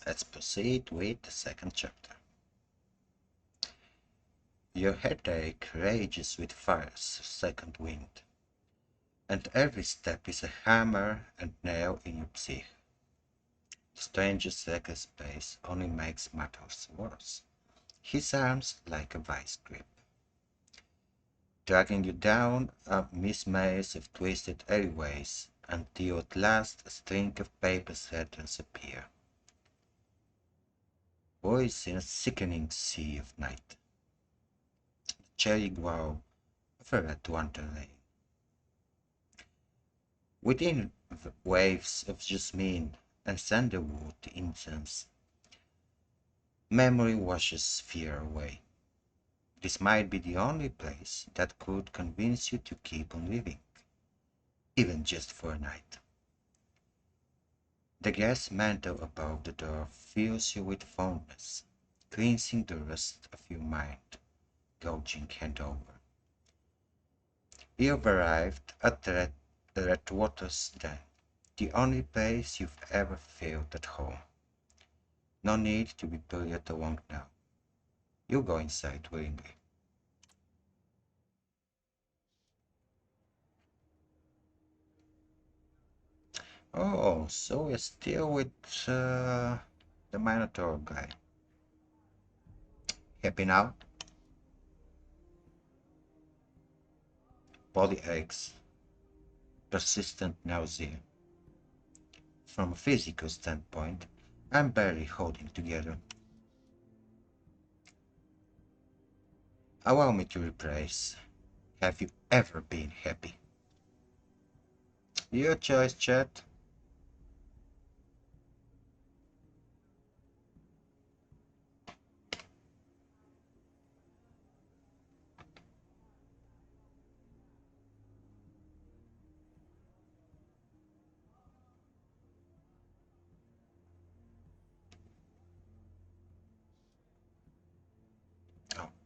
Let's proceed with the second chapter. Your headache rages with fire's second wind, and every step is a hammer and nail in your psyche. The stranger's second space only makes matters worse. His arms like a vice grip, dragging you down a maze of twisted alleyways until at last a string of paper threads appear. Voice in a sickening sea of night. The cherry glow of a red lantern lane. Within the waves of jasmine and sandalwood incense, memory washes fear away. This might be the only place that could convince you to keep on living, even just for a night. The gas mantle above the door fills you with fondness, cleansing the rust of your mind, gouging hand over. You've arrived at the Red Water's Den, the only place you've ever felt at home. No need to be pulled along now. You'll go inside willingly. Oh, so we're still with the Minotaur guy. Happy now? Body aches, persistent nausea. From a physical standpoint, I'm barely holding together. Allow me to rephrase. Have you ever been happy? Your choice, chat.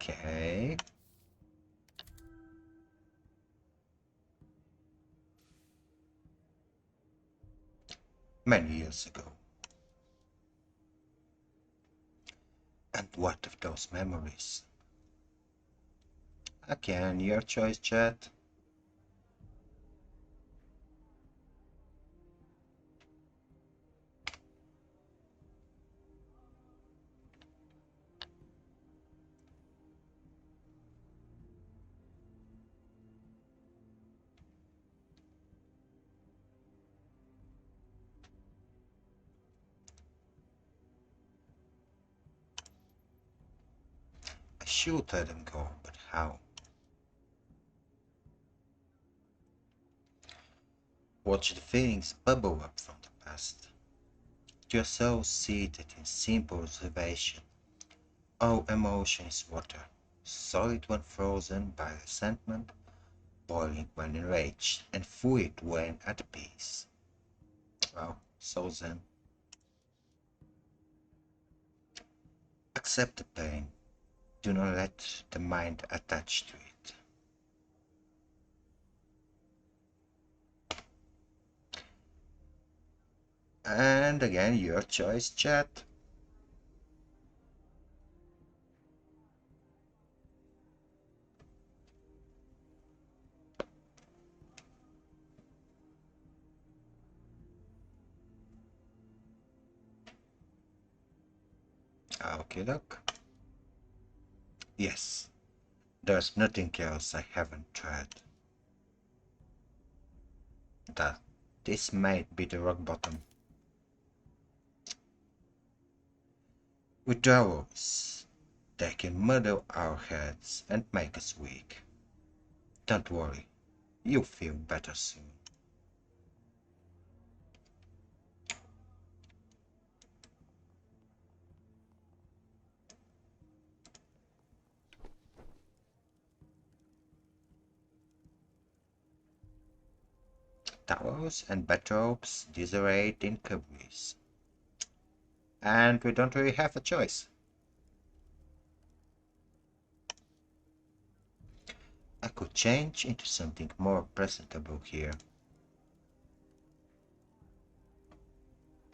Okay. Many years ago. And what of those memories? Again, your choice, chat. I should let them go, but how? Watch the feelings bubble up from the past. Your soul seated in simple observation. All emotion is water, solid when frozen by resentment, boiling when enraged, and fluid when at peace. Well, so zen. Accept the pain. Do not let the mind attach to it. And again, your choice, chat. Okay, look. Yes, there's nothing else I haven't tried. That this might be the rock bottom. Withdrawals. They can muddle our heads and make us weak. Don't worry, you'll feel better soon. Towels and bedrobes disarrayed in cubbies. And we don't really have a choice. I could change into something more presentable here.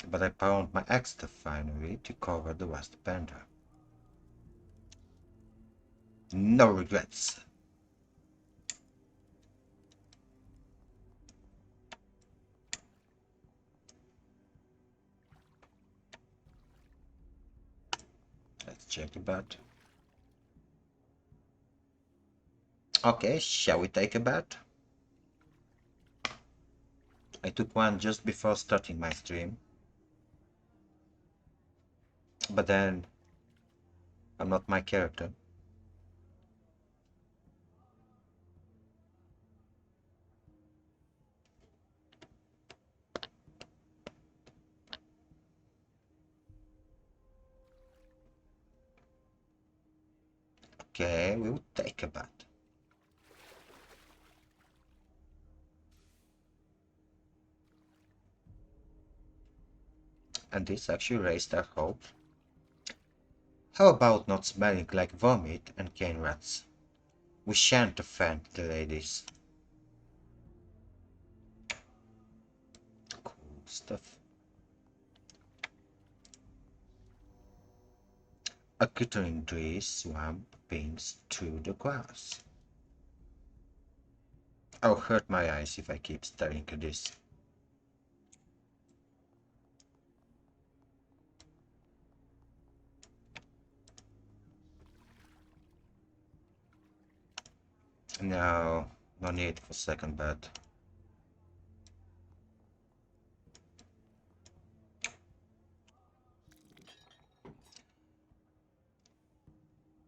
but I pawned my extra finery to cover the waistband. No regrets. Let's check the bet. Okay, shall we take a bet? I took one just before starting my stream. But then, I'm not my character. Okay, we will take a bet. And this actually raised our hope. How about not smelling like vomit and cane rats? We shan't offend the ladies. Cool stuff. A glittering tree swamp pins through the grass. I'll hurt my eyes if I keep staring at this. No, no need for second bet.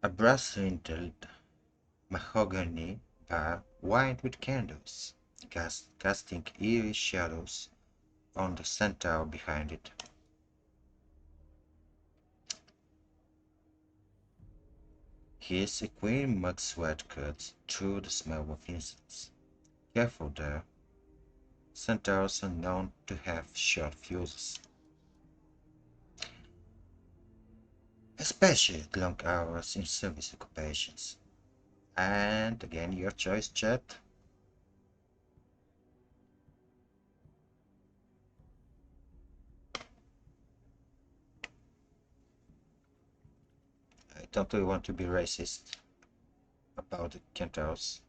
A brass-linteled mahogany bar lined with candles, casting eerie shadows on the centaur behind it. His equine mug sweat cuts through the smell of incense. Careful there. Centaurs are known to have short fuses. Especially at long hours in service occupations. And again, your choice, chat. I don't really want to be racist about the centaurs.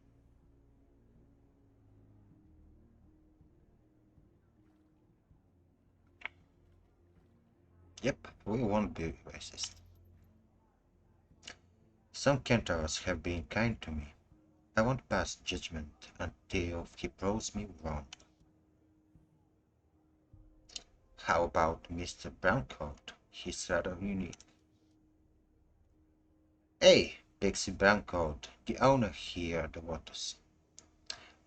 Yep, we won't be racist. Some centaurs have been kind to me. I won't pass judgment until he proves me wrong. How about Mr. Browncoat? He's rather unique. Hey, Pixie Browncoat, the owner here at the Waters.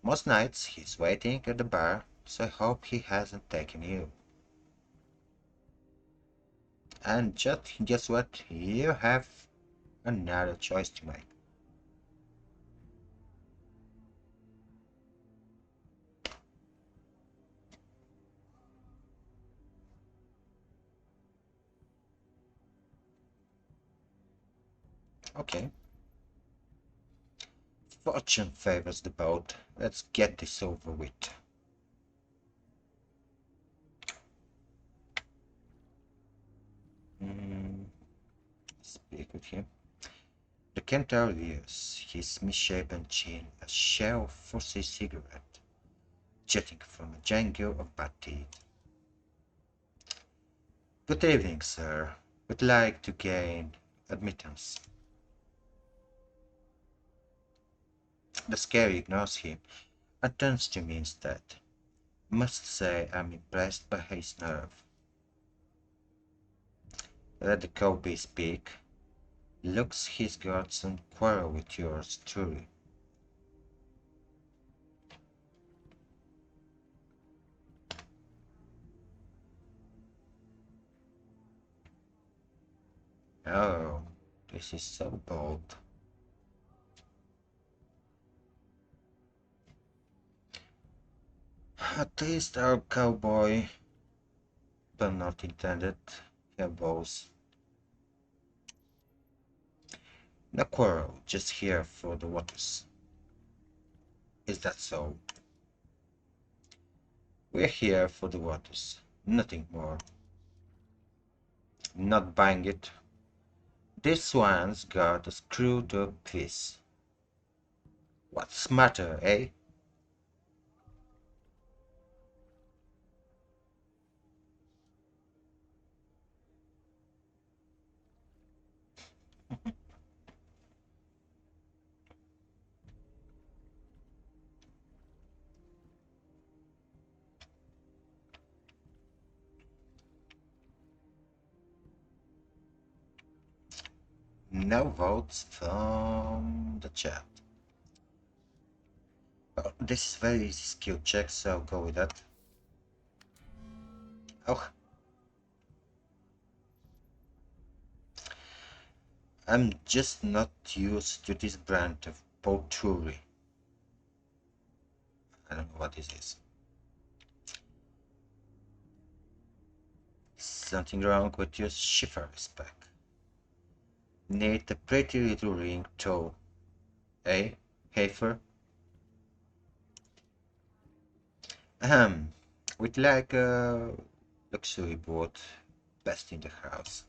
Most nights he's waiting at the bar, so I hope he hasn't taken you. And just guess what? You have another choice to make. Okay. Fortune favors the boat. Let's get this over with. Speak with him. The centaur leers, his misshapen chin a shell for a cigarette, jutting from a jangle of bad teeth. Good evening, sir. Would like to gain admittance. The scary ignores him and turns to me instead. Must say I'm impressed by his nerve. Let the cowboy speak. Looks he's got some quarrel with yours truly. Oh, this is so bold. At least our cowboy, but not intended, have balls. No quarrel, just here for the waters. Is that so? We're here for the waters, nothing more. Not buying it. This one's got a screwed up piece. What's the matter, eh? No votes from the chat. Oh, this is very easy skill check, so I'll go with that. Oh, I'm just not used to this brand of potpourri. I don't know what this is. Something wrong with your shifter spec. Need a pretty little ring toe, eh, Hafer? Ahem, with like a luxury boat, best in the house.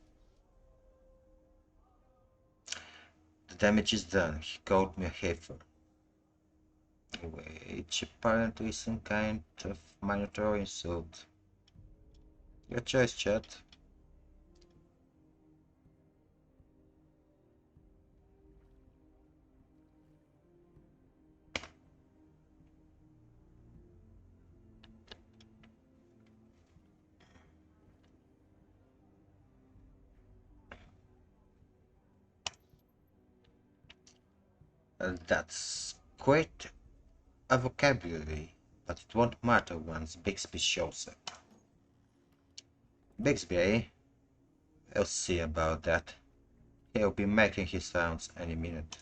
The damage is done, he called me a Hafer. Which apparently is some kind of minotaur insult. Your choice, chat. That's quite a vocabulary, but it won't matter once Bixby shows up. Bixby, eh? I'll see about that. He'll be making his sounds any minute.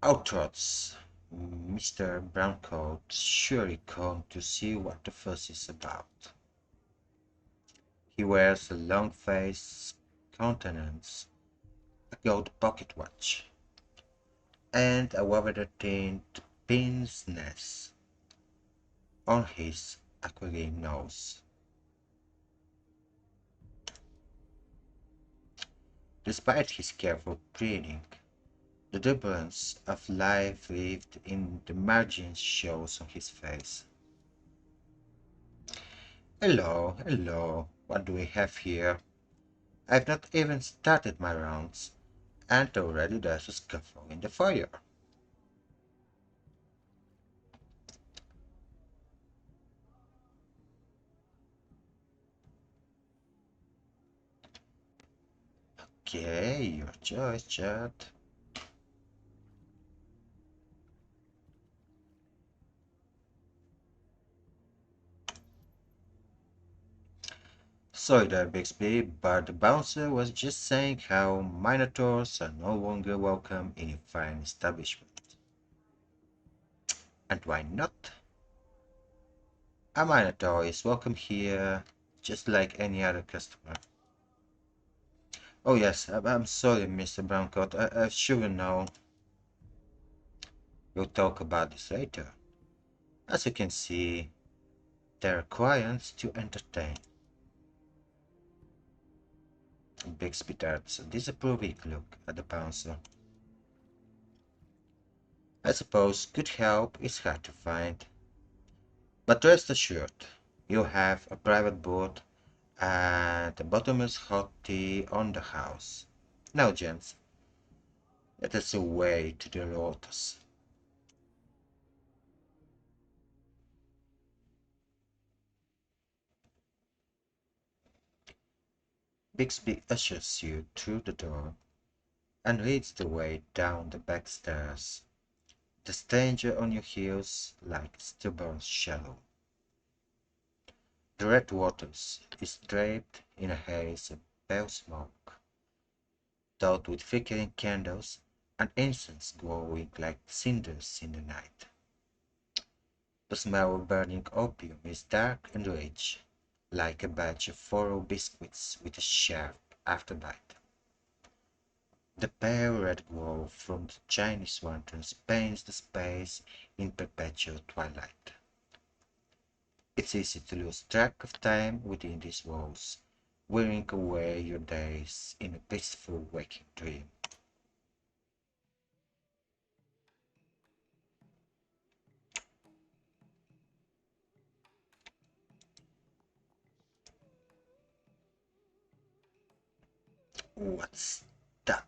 Outroads. Mr. Browncoat surely come to see what the fuss is about. He wears a long face countenance, a gold pocket watch, and a water-tint pince nez on his aquiline nose. Despite his careful breeding, the difference of life lived in the margins shows on his face. Hello, hello, what do we have here? I've not even started my rounds, and already there's a scuffle in the foyer. Okay, your choice, chat. Sorry there, Bixby, but the bouncer was just saying how minotaurs are no longer welcome in a fine establishment. And why not? A minotaur is welcome here, just like any other customer. Oh yes, I'm sorry, Mr. Browncoat, I should know. We'll talk about this later. As you can see, there are clients to entertain. Bixby darts a disapproving look at the bouncer. I suppose good help is hard to find. But rest assured, you have a private boat and a bottomless hot tea on the house. Now, gents, let us away to the Lotus. Bixby ushers you through the door and leads the way down the back stairs, the stranger on your heels like stubborn shadow. The red waters is draped in a haze of pale smoke, dotted with flickering candles and incense glowing like cinders in the night. The smell of burning opium is dark and rich, like a batch of furrow biscuits with a sharp afterbite. The pale red glow from the Chinese lanterns paints the space in perpetual twilight. It's easy to lose track of time within these walls, wearing away your days in a blissful waking dream. What's that?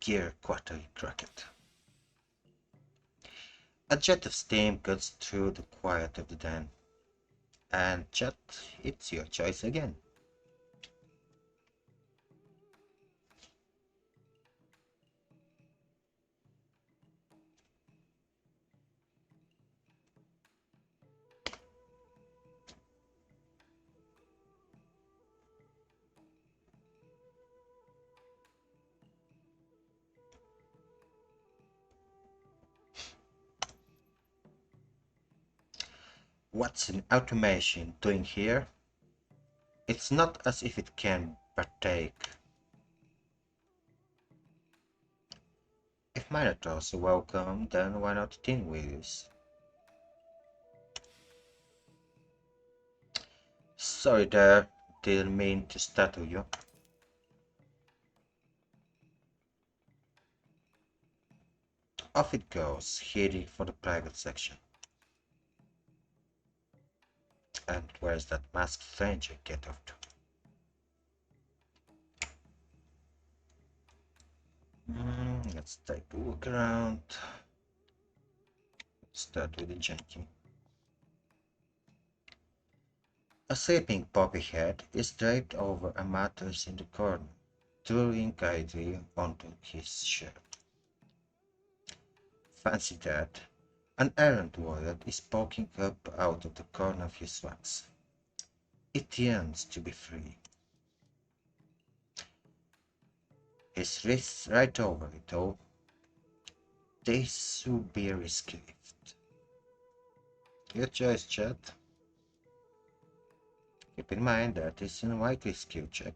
Gear quarterly cricket. A jet of steam cuts through the quiet of the den. And Chet, it's your choice again. What's an automation doing here? It's not as if it can partake. If Minotaurs are welcome, then why not tin wheels? Sorry there, didn't mean to startle you. Off it goes, heading for the private section. And where's that masked stranger get off to? Let's take a look around. Let's start with the junkie. A sleeping poppy head is draped over a mattress in the corner, twirling idly onto his shirt. Fancy that! An errand wallet is poking up out of the corner of his wax. It yearns to be free. His wrists right over it though. This would be a risky lift. Your choice, Chad. Keep in mind that it's an unlikely skill check.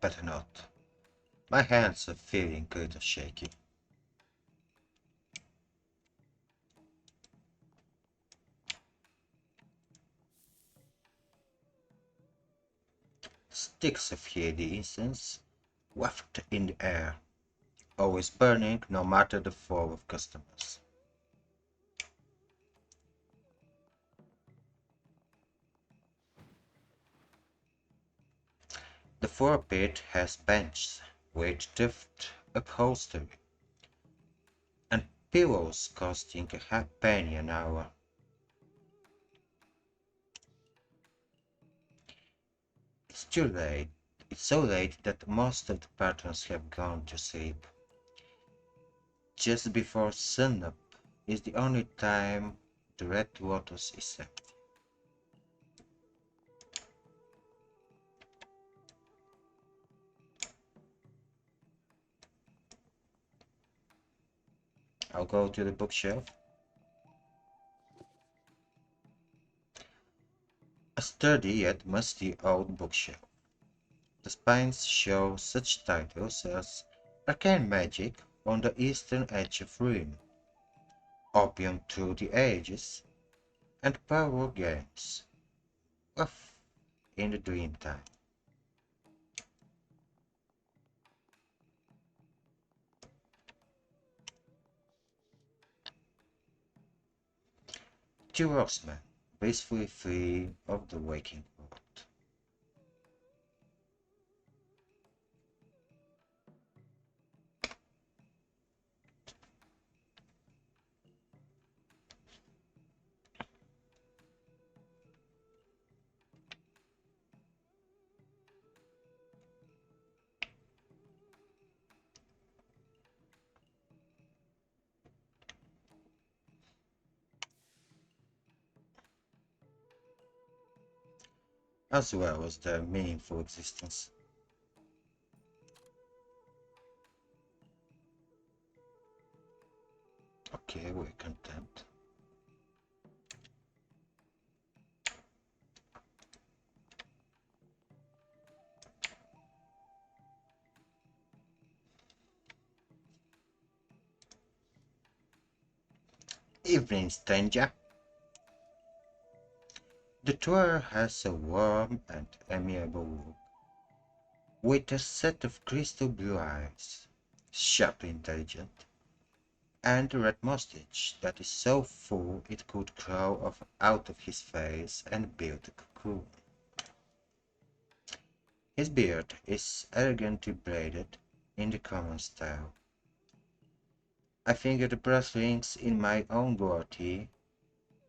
Better not. My hands are feeling a little shaky. Sticks of heady incense waft in the air, always burning no matter the flow of customers. The four-pit has benches with tuft upholstery and pillows costing a halfpenny an hour. It's too late. It's so late that most of the patrons have gone to sleep. Just before sunup is the only time the Red Lotus is empty. I'll go to the bookshelf. A sturdy yet musty old bookshelf. The spines show such titles as Arcane Magic on the Eastern Edge of Ruin, Opium Through the Ages, and Power Games. Off in the Dreamtime. Two Rocksmen, blissfully free of the waking world. As well as their meaningful existence. Okay, we're content. Evening, stranger. The tour has a warm and amiable look, with a set of crystal blue eyes, sharply intelligent, and a red mustache that is so full it could grow out of his face and build a cocoon. His beard is elegantly braided in the common style. I finger the brass rings in my own goatee,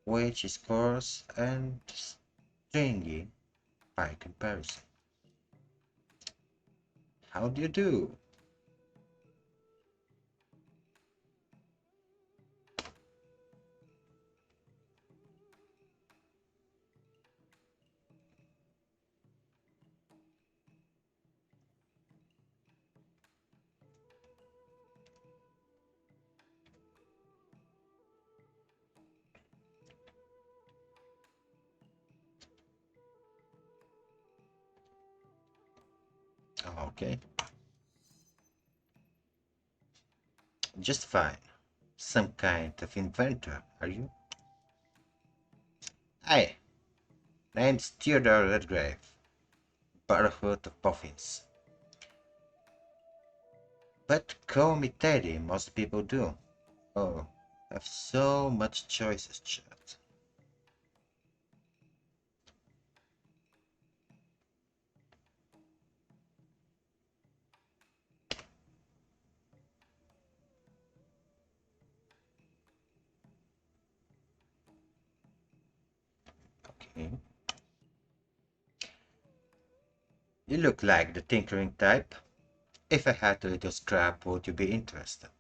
which is coarse and stringy by comparison. How do you do? Okay, just fine. Some kind of inventor, are you? Aye, name's Theodore Redgrave, Brotherhood of Boffins. But call me Teddy, most people do. Oh, have so much choices, chat. Okay. You look like the tinkering type. If I had a little scrap, would you be interested?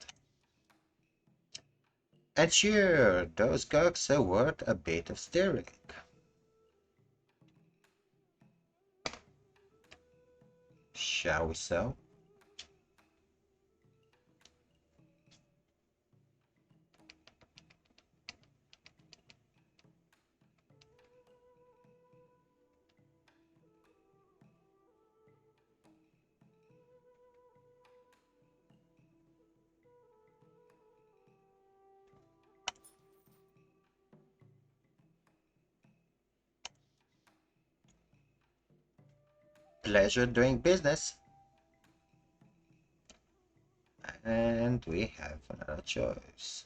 And sure, those cogs are worth a bit of steering. Shall we sell? Pleasure doing business. And we have another choice.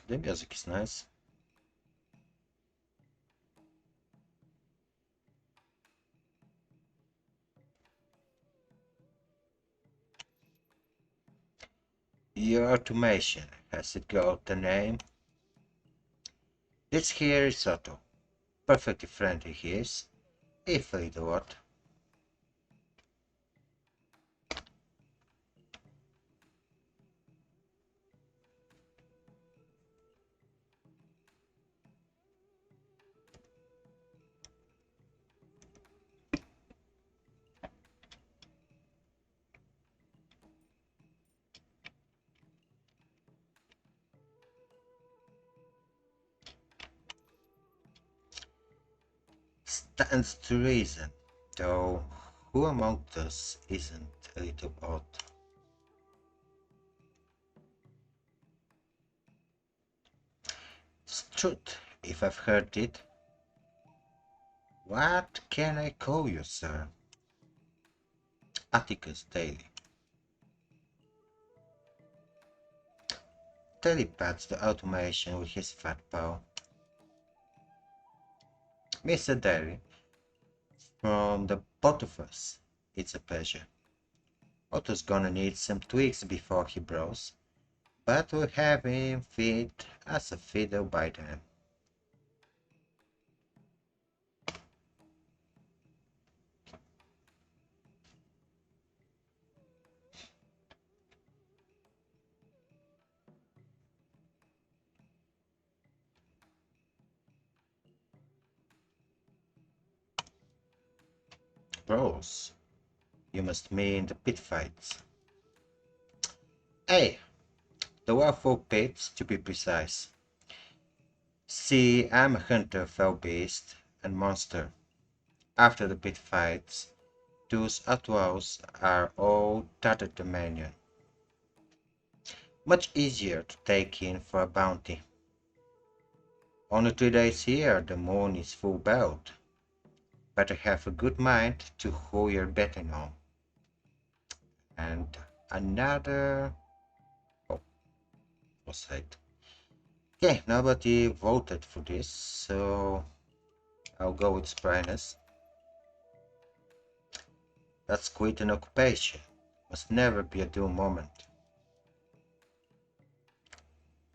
The music is nice. Your automation, has it got a name? This here is Otto. Perfectly friendly he is, if a little odd. Stands to reason, though who among us isn't a little odd? It's truth, if I've heard it. What can I call you, sir? Atticus Daly. Daly pats the automation with his fat paw. Mr. Daly, from the both of us, it's a pleasure. Otto's gonna need some tweaks before he bros, but we'll have him fit as a fiddle by then. Bros, you must mean the pit fights. Hey, the waffle pits to be precise. See, I'm a hunter fell beast and monster. After the pit fights, those outlaws are all tatterdemanian. Much easier to take in for a bounty. Only 3 days here, the moon is full belt. Better have a good mind to who you're betting on. And another... Oh, was it? Okay, nobody voted for this, so I'll go with Spryness. That's quite an occupation. Must never be a dull moment.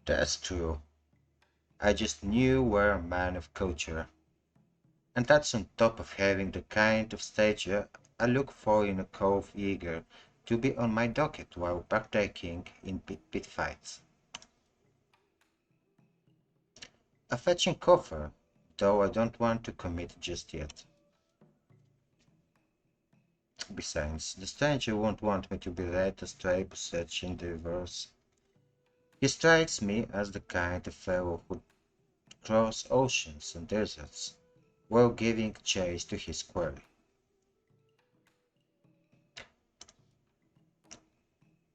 That's true. I just knew we're a man of culture. And that's on top of having the kind of stature I look for in a cove eager to be on my docket while partaking in pit fights. A fetching coffer, though I don't want to commit just yet. Besides, the stranger won't want me to be led astray by such endeavors. He strikes me as the kind of fellow who'd cross oceans and deserts while giving chase to his quarry.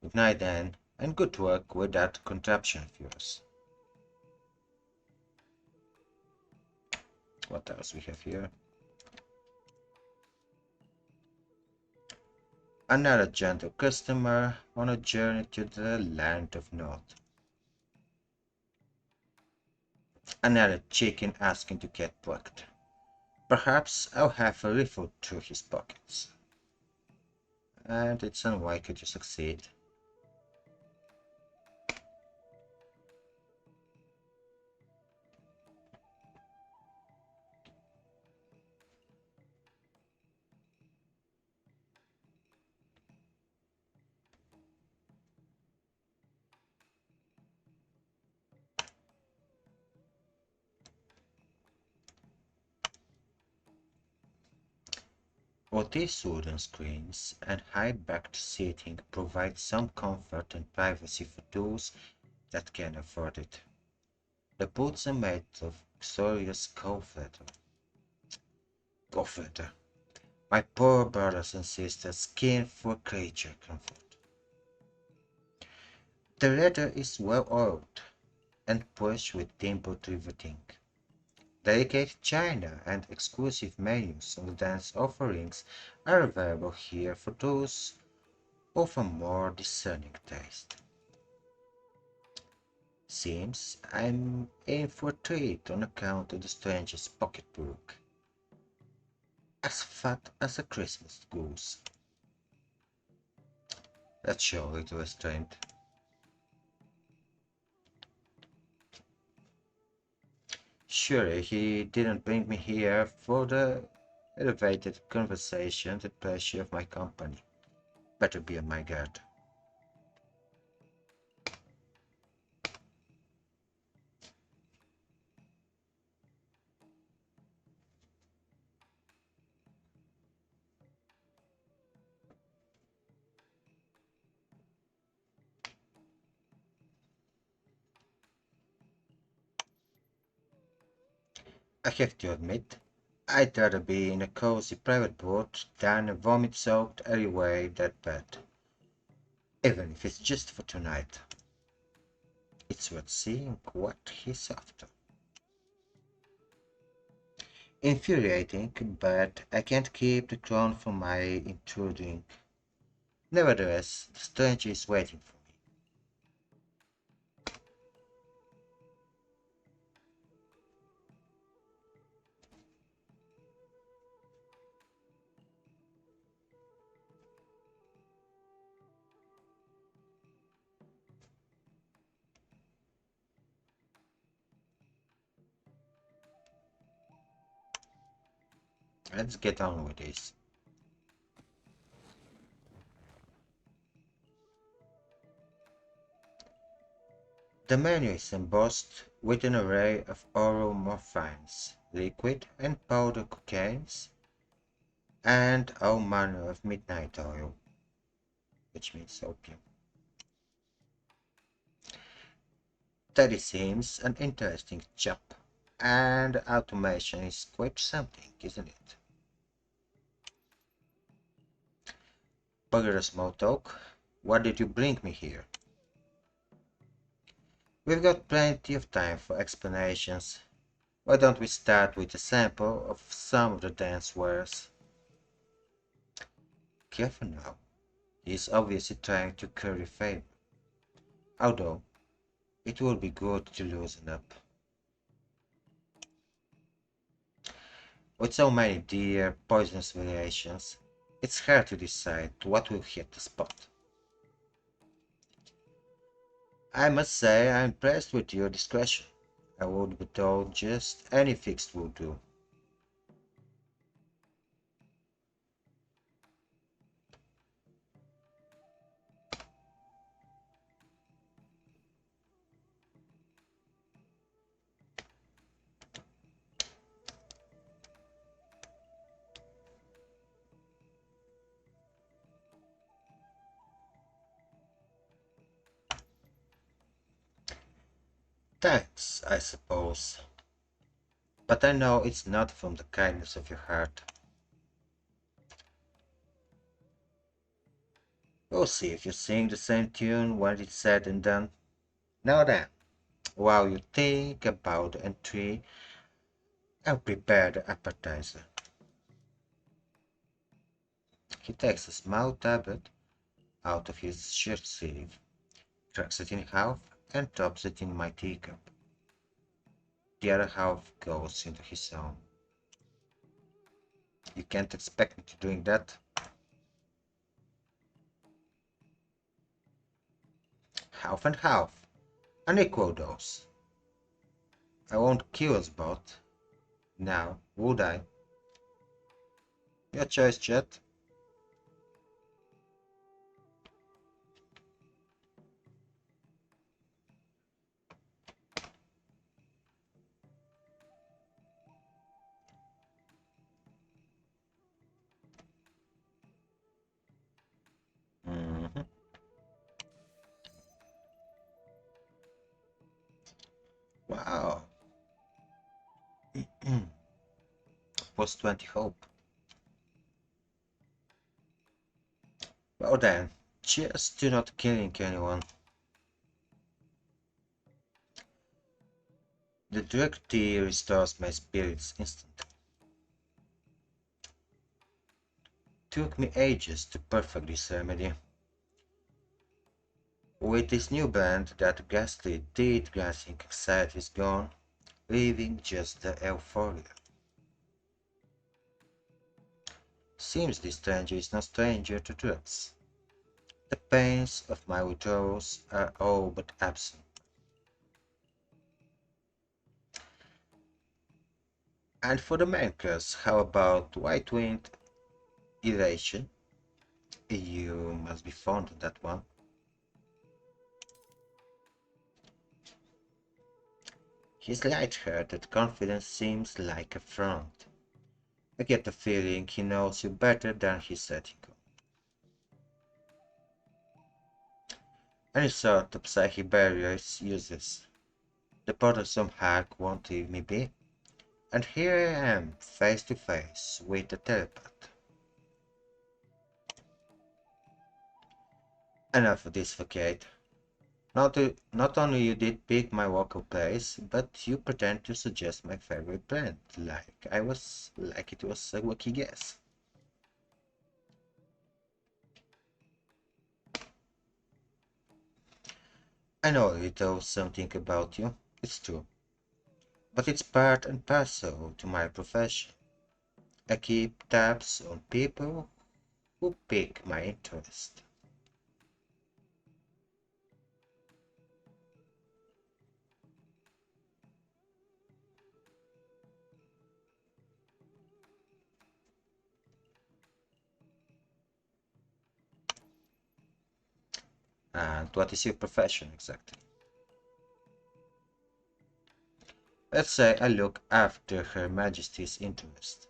Good night then, and good luck with that contraption of yours. What else we have here? Another gentle customer on a journey to the land of Nod. Another chicken asking to get plucked. Perhaps I'll have a riffle through his pockets. And it's unlikely to succeed. Well, these wooden screens and high-backed seating provide some comfort and privacy for those that can afford it. The boots are made of luxurious calf leather. Calf leather. My poor brothers and sisters skin for creature comfort. The leather is well oiled and pushed with dimpled riveting. Delicate china and exclusive menus on the dance offerings are available here for those of a more discerning taste. Seems I'm in for a treat on account of the stranger's pocketbook. As fat as a Christmas goose. Let's show it restraint. Surely he didn't bring me here for the elevated conversation, the pleasure of my company. Better be on my guard. I have to admit, I'd rather be in a cozy private boat than a vomit-soaked alleyway that bad. Even if it's just for tonight. It's worth seeing what he's after. Infuriating, but I can't keep the crown from my intruding. Nevertheless, the stranger is waiting for me. Let's get on with this. The menu is embossed with an array of oral morphines, liquid and powder cocaines, and all manner of midnight oil, which means opium. Teddy seems an interesting chap, and automation is quite something, isn't it? Bugger a small talk. Why did you bring me here? We've got plenty of time for explanations. Why don't we start with a sample of some of the dance wares? Careful now. He's obviously trying to curry favor. Although, it would be good to loosen up. With so many dear, poisonous variations, it's hard to decide what will hit the spot. I must say I'm impressed with your discretion. I would be told just any fix will do. Thanks, I suppose. But I know it's not from the kindness of your heart. We'll see if you sing the same tune when it's said and done. Now then, while you think about the entry, I'll prepare the appetizer. He takes a small tablet out of his shirt sleeve, cracks it in half, and drops it in my teacup. The other half goes into his own. You can't expect me to drink that. Half and half. An equal dose. I won't kill us both. Now, would I? Your choice, Chet. Mhm. Wow. Was 20 hope. Well then, cheers to not killing anyone. The drug tea restores my spirits instantly. Took me ages to perfect this remedy. With this new blend, that ghastly teeth-glancing anxiety is gone, leaving just the euphoria. Seems this stranger is no stranger to drugs. The pains of my withdrawals are all but absent. And for the main course, how about white-winged elation? You must be fond of that one. His light-hearted confidence seems like a front. I get the feeling he knows you better than he's letting on. Any sort of psychic barrier is useless. The bothersome hack won't leave me be, and here I am, face to face with the telepath. Enough of this facade. Not only you did pick my vocal place, but you pretend to suggest my favorite brand, like it was a lucky guess. I know a little something about you, it's true, but it's part and parcel to my profession. I keep tabs on people who pique my interest. And what is your profession exactly? Let's say I look after Her Majesty's interest.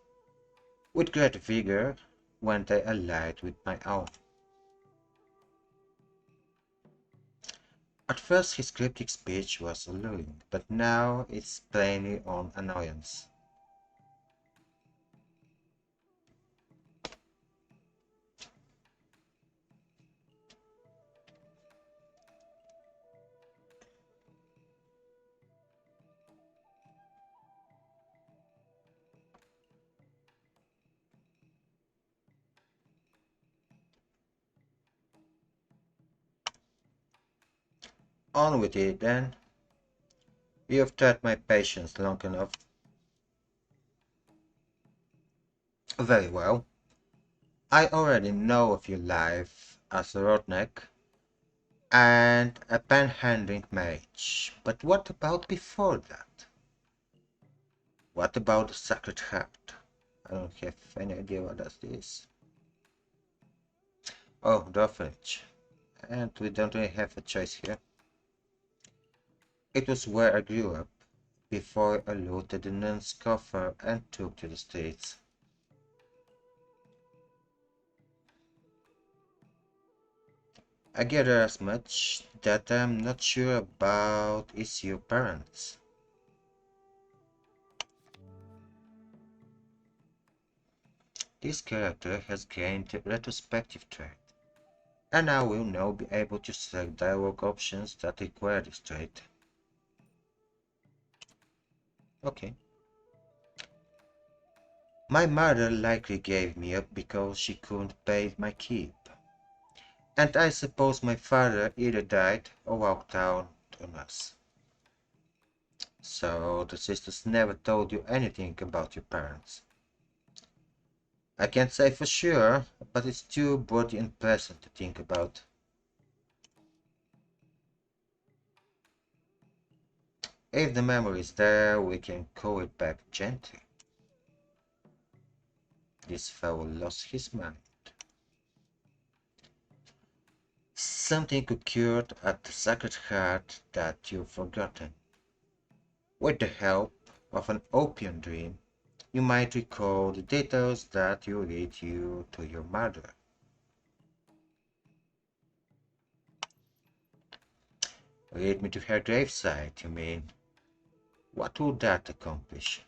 With great vigor when they allied with my own. At first his cryptic speech was alluring, but now it's plainly on annoyance. On with it then. You have tried my patience long enough. Very well. I already know of your life as a Rodneck and a panhandling mage. But what about before that? What about the Sacred Heart? I don't have any idea what that is. Oh, the orphanage. And we don't really have a choice here. It was where I grew up, before I looted the nun's coffer and took to the streets. I gather as much that I'm not sure about is your parents. This character has gained a retrospective trait, and I will now be able to select dialogue options that require this trait. Okay. My mother likely gave me up because she couldn't pay my keep. And I suppose my father either died or walked out on us. So the sisters never told you anything about your parents. I can't say for sure, but it's too bloody unpleasant to think about. If the memory is there, we can call it back gently. This fellow lost his mind. Something occurred at the Sacred Heart that you've forgotten. With the help of an opium dream, you might recall the details that will lead you to your mother. Lead me to her gravesite, you mean? What would that accomplish?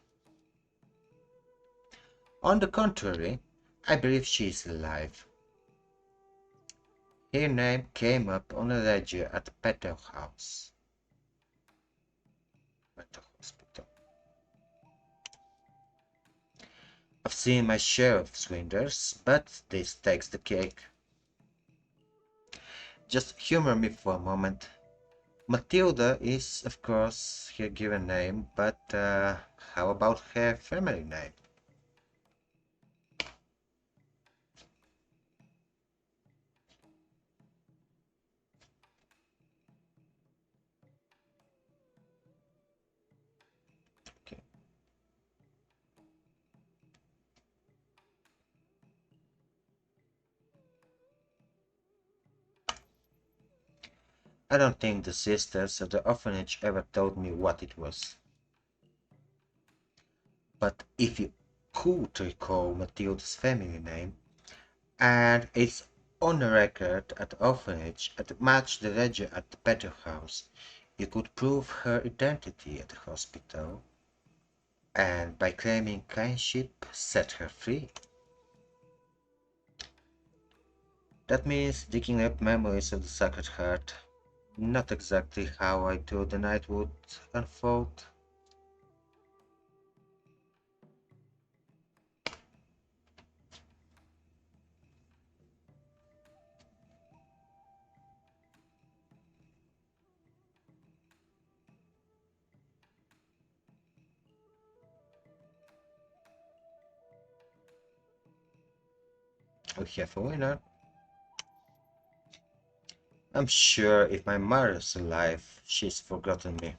On the contrary, I believe she is alive. Her name came up on a ledger at the Petal House. Petal Hospital. I've seen my share of swindlers, but this takes the cake. Just humor me for a moment. Matilda is, of course, her given name, but how about her family name? Okay. I don't think the sisters at the orphanage ever told me what it was. But if you could recall Matilda's family name, and it's on the record at the orphanage and matched the ledger at the Petter House, you could prove her identity at the hospital, and by claiming kinship, set her free. That means digging up memories of the Sacred Heart. Not exactly how I thought the night would unfold. We have a winner. I'm sure if my mother's alive, she's forgotten me.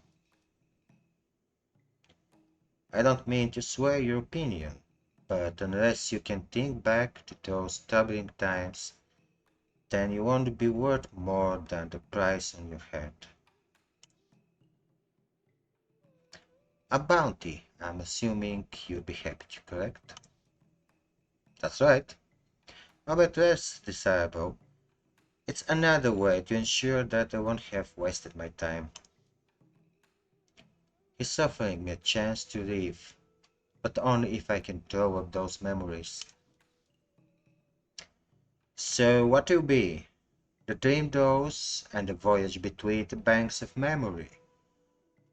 I don't mean to sway your opinion, but unless you can think back to those troubling times, then you won't be worth more than the price on your head. A bounty, I'm assuming you'd be happy to collect. That's right. But less desirable. It's another way to ensure that I won't have wasted my time. He's offering me a chance to live, but only if I can throw up those memories. So what will be? The dream doors and the voyage between the banks of memory,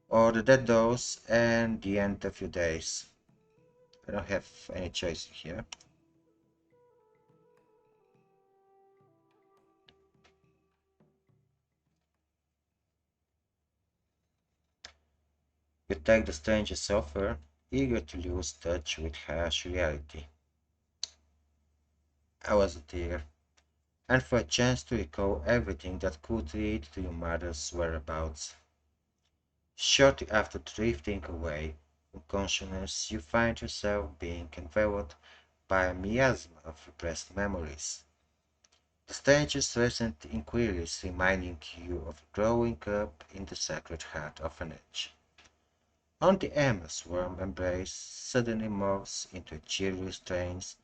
or the dead doors and the end of your days? I don't have any choice here. You take the stranger's offer, eager to lose touch with harsh reality. I was a dear, and for a chance to recall everything that could lead to your mother's whereabouts. Shortly after drifting away from consciousness, you find yourself being enveloped by a miasma of repressed memories. The stranger's recent inquiries reminding you of growing up in the sacred heart of an age. On the Emma's warm embrace suddenly morphs into a cheery strains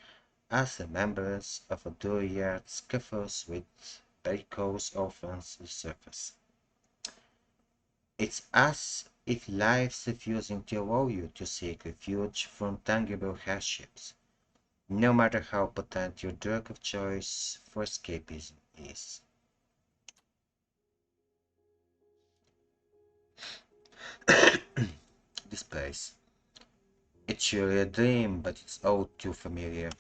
as remembrance of a dooryard scuffles with bellicose orphans resurface. It's as if life's refusing to allow you to seek refuge from tangible hardships, no matter how potent your drug of choice for escapism is. This place. It's surely a dream, but it's all too familiar.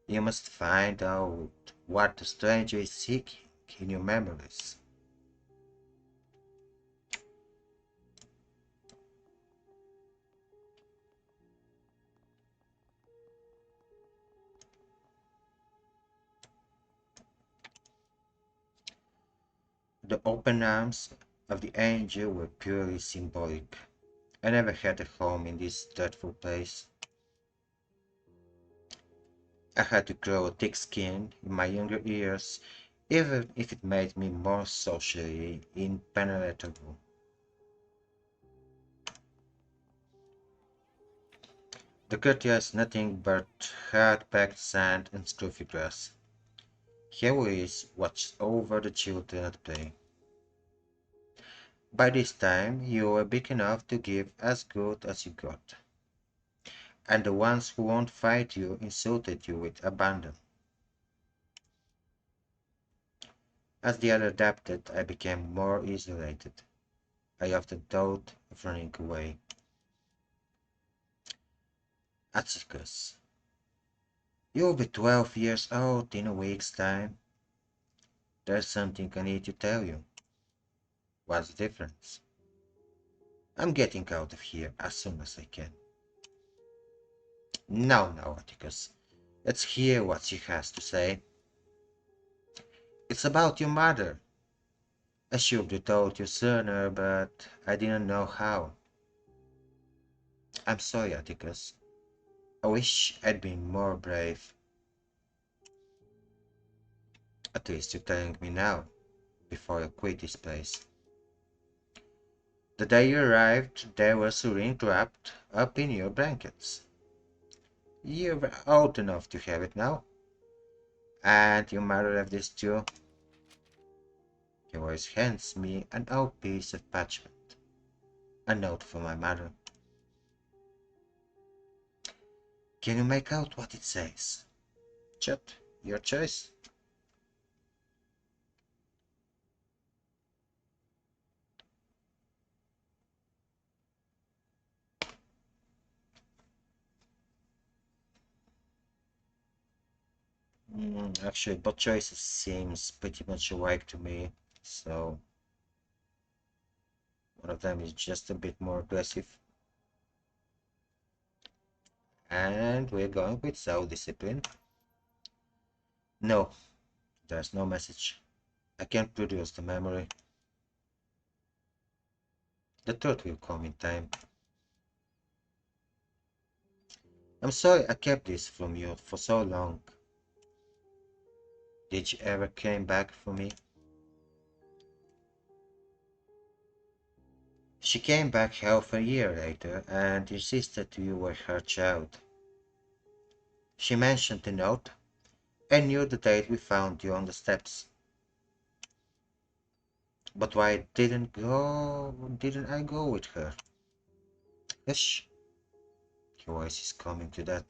You must find out what the stranger is seeking in your memories. The open arms of the angel were purely symbolic. I never had a home in this dreadful place. I had to grow a thick skin in my younger years, even if it made me more socially impenetrable. The courtyard is nothing but hard-packed sand and scruffy grass. Heloise watched over the children at play. By this time, you were big enough to give as good as you got, and the ones who won't fight you insulted you with abandon. As the other adapted, I became more isolated. I often thought of running away. Atticus, you'll be 12 years old in a week's time. There's something I need to tell you. What's the difference? I'm getting out of here as soon as I can. No, Atticus. Let's hear what she has to say. It's about your mother. I should have told you sooner, but I didn't know how. I'm sorry, Atticus. I wish I'd been more brave. At least you're telling me now, before I quit this place. The day you arrived, there was a ring wrapped up in your blankets. You're old enough to have it now. And your mother left this too. He always hands me an old piece of parchment. A note from my mother. Can you make out what it says? Chet, your choice. Actually, both choices seems pretty much alike to me, so one of them is just a bit more aggressive. And we're going with self-discipline. No, there's no message. I can't produce the memory. The truth will come in time. I'm sorry I kept this from you for so long. Did you ever came back for me? She came back half a year later and insisted you were her child. She mentioned the note. I knew the date we found you on the steps. But why didn't I go with her? Hush, your voice is coming to that.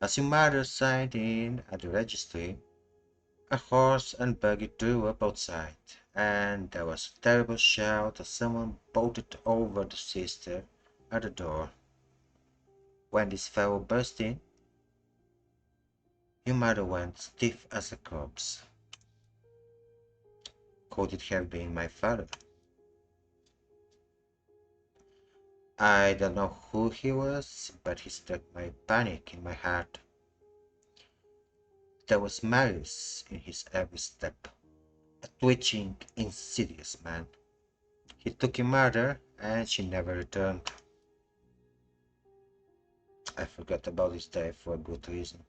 As your mother signed in at the registry, a horse and buggy drew up outside, and there was a terrible shout as someone bolted over the sister at the door. When this fellow burst in, your mother went stiff as a corpse. Could it have been my father? I don't know who he was, but he struck my panic in my heart. There was malice in his every step, a twitching, insidious man. He took your mother, and she never returned. I forgot about this day for a good reason.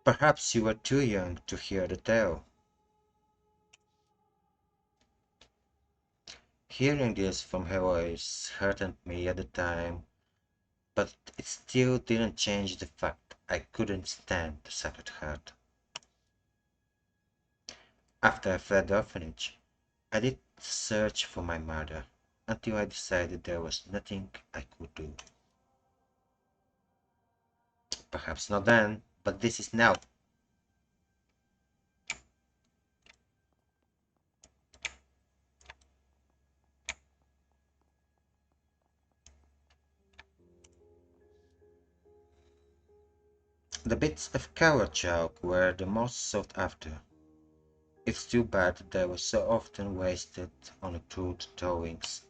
Perhaps you were too young to hear the tale. Hearing this from her voice hurted me at the time, but it still didn't change the fact I couldn't stand the Sacred Heart. After I fled the orphanage, I did search for my mother until I decided there was nothing I could do. Perhaps not then, but this is now. The bits of carrot chalk were the most sought after. It's too bad that they were so often wasted on crude drawings.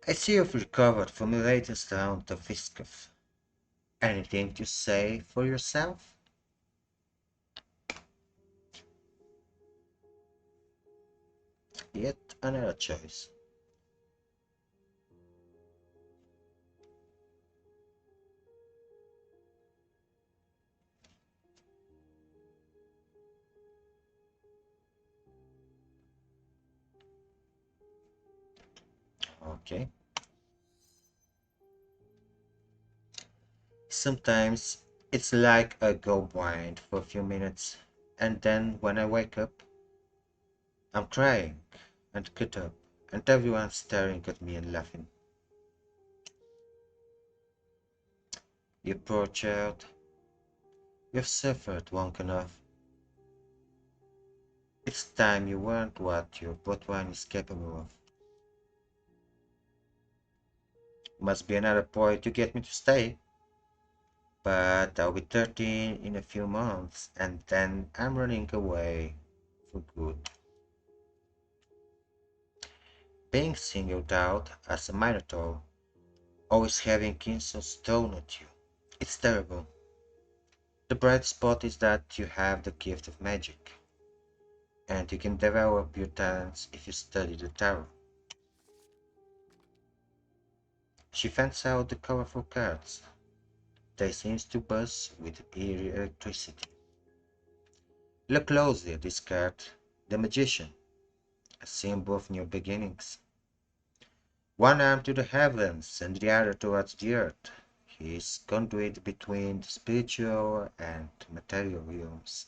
I see you've recovered from your latest round of Viscov. Anything to say for yourself? Yet another choice. Okay. Sometimes it's like I go blind for a few minutes, and then when I wake up, I'm crying and get up, and everyone's staring at me and laughing. You poor child, you've suffered long enough. It's time you learned what your bloodline is capable of. Must be another point to get me to stay. But I'll be 13 in a few months, and then I'm running away for good. Being singled out as a minotaur, always having insults thrown at you. It's terrible. The bright spot is that you have the gift of magic, and you can develop your talents if you study the tarot. She fans out the colorful cards. They seem to buzz with eerie electricity. Look closely at this card, the Magician, a symbol of new beginnings. One arm to the heavens and the other towards the earth. He is conduit between the spiritual and material realms.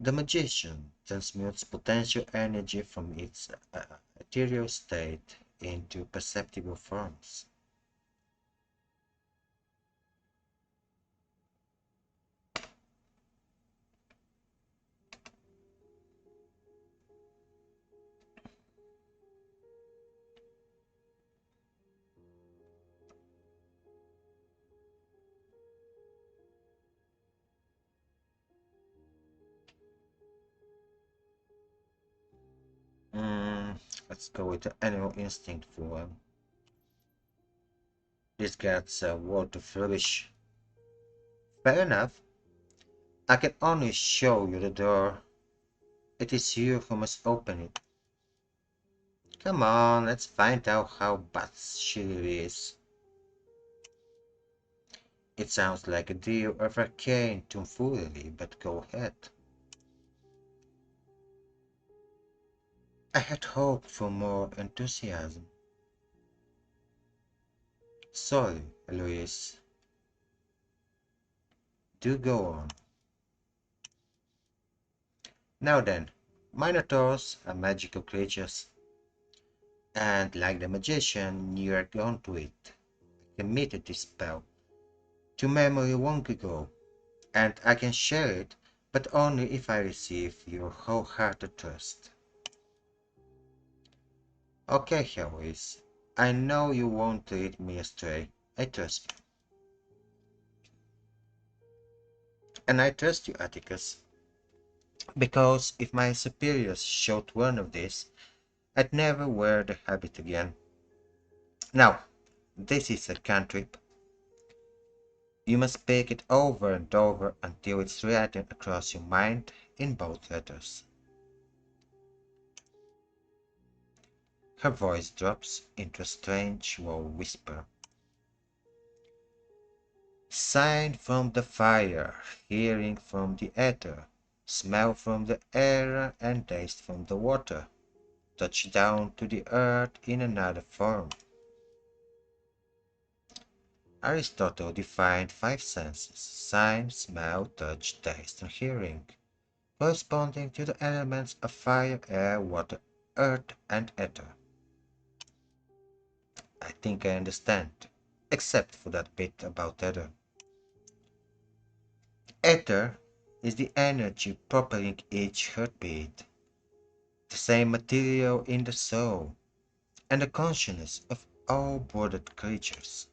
The magician transmutes potential energy from its ethereal state into perceptible forms. Mm, let's go with the animal instinct for one. This gets a word of rubbish. Fair enough. I can only show you the door. It is you who must open it. Come on, let's find out how bad she really is. It sounds like a deal of arcane tomfoolery, but go ahead. I had hoped for more enthusiasm. Sorry, Eloise. Do go on. Now then, Minotaurs are magical creatures, and like the magician, you're gone to it. I committed this spell to memory long ago, and I can share it, but only if I receive your wholehearted trust. Okay, Heloise, I know you won't lead me astray. I trust you. And I trust you, Atticus, because if my superiors showed one of these, I'd never wear the habit again. Now, this is a cantrip. You must speak it over and over until it's written across your mind in bold letters. Her voice drops into a strange low whisper. Sign from the fire, hearing from the ether, smell from the air, and taste from the water. Touch down to the earth in another form. Aristotle defined five senses: sight, smell, touch, taste, and hearing, corresponding to the elements of fire, air, water, earth, and ether. I think I understand, except for that bit about ether. Ether is the energy propelling each heartbeat, the same material in the soul, and the consciousness of all bordered creatures.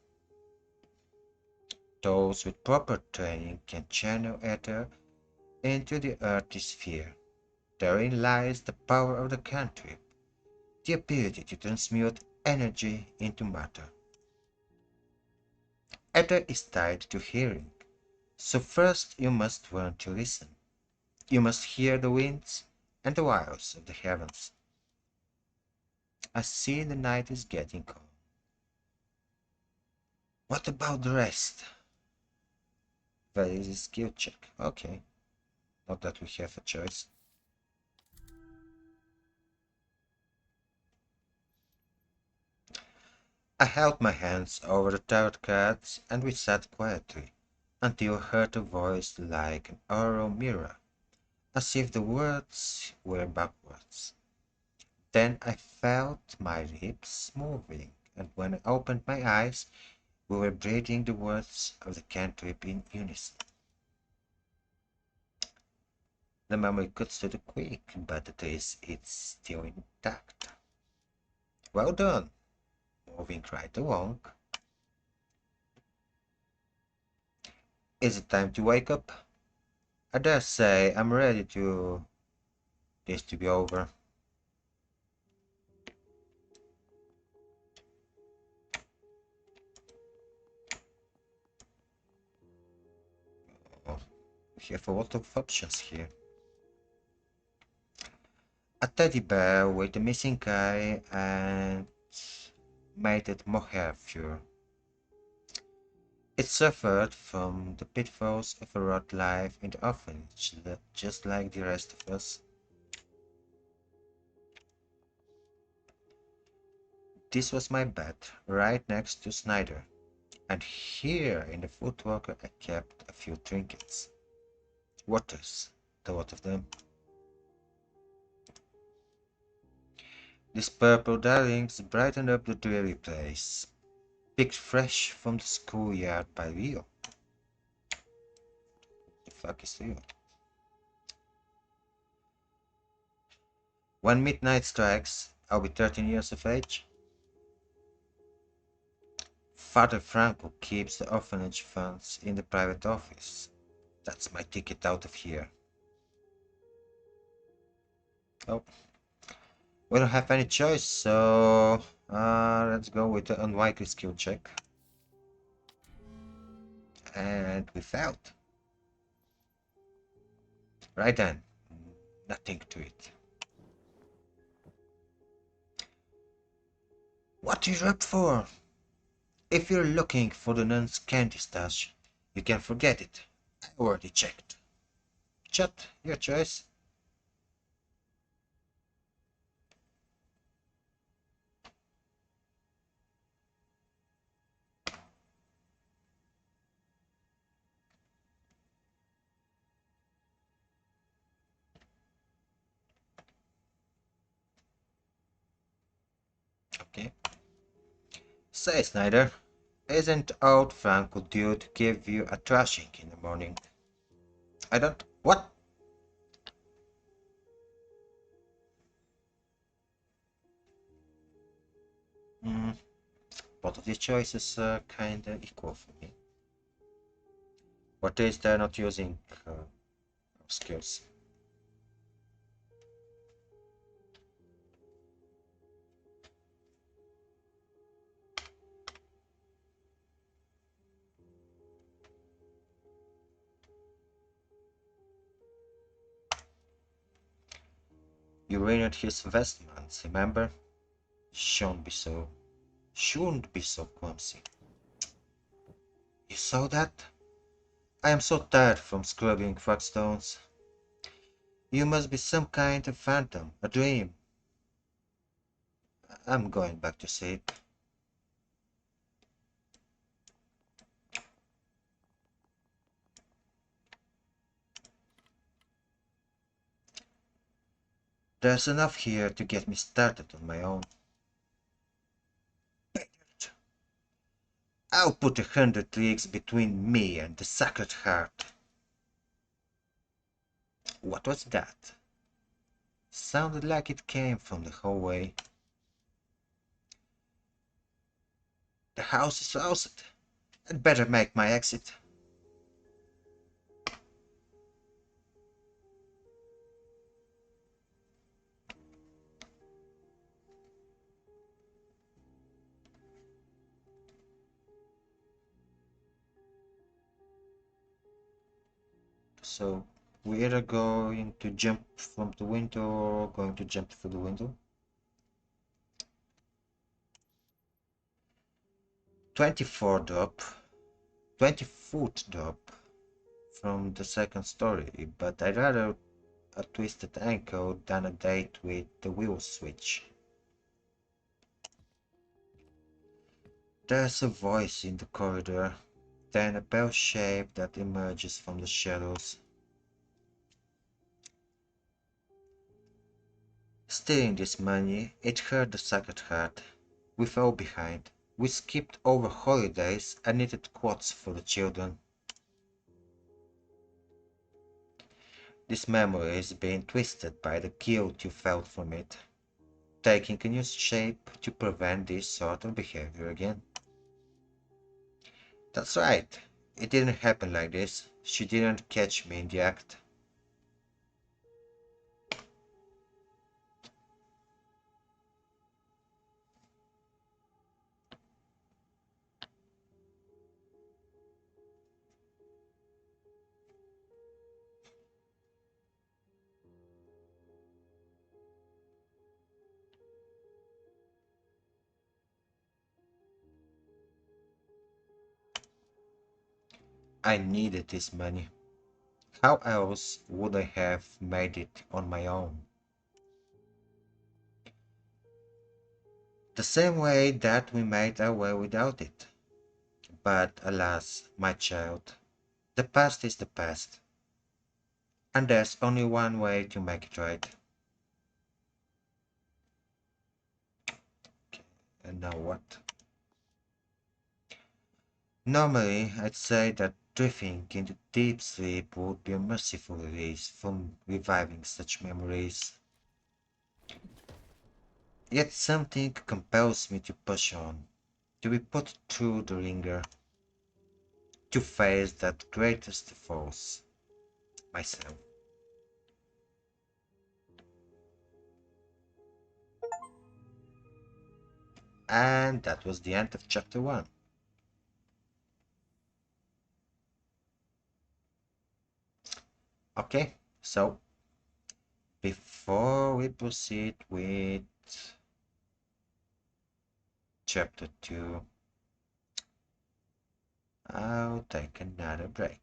Those with proper training can channel ether into the earthly sphere. Therein lies the power of the cantrip, the ability to transmute energy into matter. Ether is tied to hearing, so first you must learn to listen. You must hear the winds and the wires of the heavens. I see the night is getting cold. What about the rest? There is a skill check. Okay, not that we have a choice. I held my hands over the tarot cards and we sat quietly until I heard a voice like an oral mirror, as if the words were backwards. Then I felt my lips moving, and when I opened my eyes, we were breathing the words of the cantrip in unison. The memory cuts to the quick, but it's still intact. Well done, moving right along. Is it time to wake up? I dare say I'm ready to this to be over. Oh, we have a lot of options here. A teddy bear with a missing eye and mated mohair fur. It suffered from the pitfalls of a rough life in the orphanage, just like the rest of us. This was my bed, right next to Snyder, and here in the footlocker I kept a few trinkets. Waters, the lot of them. These purple darlings brightened up the dreary place, picked fresh from the schoolyard by Rio. The fuck is Rio? When midnight strikes, I'll be 13 years of age. Father Franco keeps the orphanage funds in the private office. That's my ticket out of here. Oh, we don't have any choice, so let's go with the unlikely skill check. And we failed. Right then, nothing to it. What are you up for? If you're looking for the nun's candy stash, you can forget it. I already checked. Chat, your choice. Say, Snyder, isn't old Franco due to give you a thrashing in the morning? I don't. What? Hmm, both of these choices are kinda equal for me. What is they're not using skills? You ruined his investments, remember? Shouldn't be so. Shouldn't be so clumsy. You saw that? I am so tired from scrubbing flagstones. You must be some kind of phantom, a dream. I'm going back to sleep. There's enough here to get me started on my own. I'll put 100 leagues between me and the Sacred Heart. What was that? Sounded like it came from the hallway. The house is roused. I'd better make my exit. So, we're either going to jump from the window or going to jump through the window. 24 drop. 20-foot drop from the second story, but I'd rather a twisted ankle than a date with the wheel switch. There's a voice in the corridor, then a bell shape that emerges from the shadows. Stealing this money, it hurt the Sacred Heart. We fell behind. We skipped over holidays and needed quotes for the children. This memory is being twisted by the guilt you felt from it, taking a new shape to prevent this sort of behavior again. That's right. It didn't happen like this. She didn't catch me in the act. I needed this money. How else would I have made it on my own? The same way that we made our way without it. But alas, my child, the past is the past, and there's only one way to make it right. And now what? Normally, I'd say that drifting into deep sleep would be a merciful release from reviving such memories. Yet something compels me to push on, to be put through the ringer, to face that greatest of foes, myself. And that was the end of chapter 1. Okay, so before we proceed with chapter 2, I'll take another break.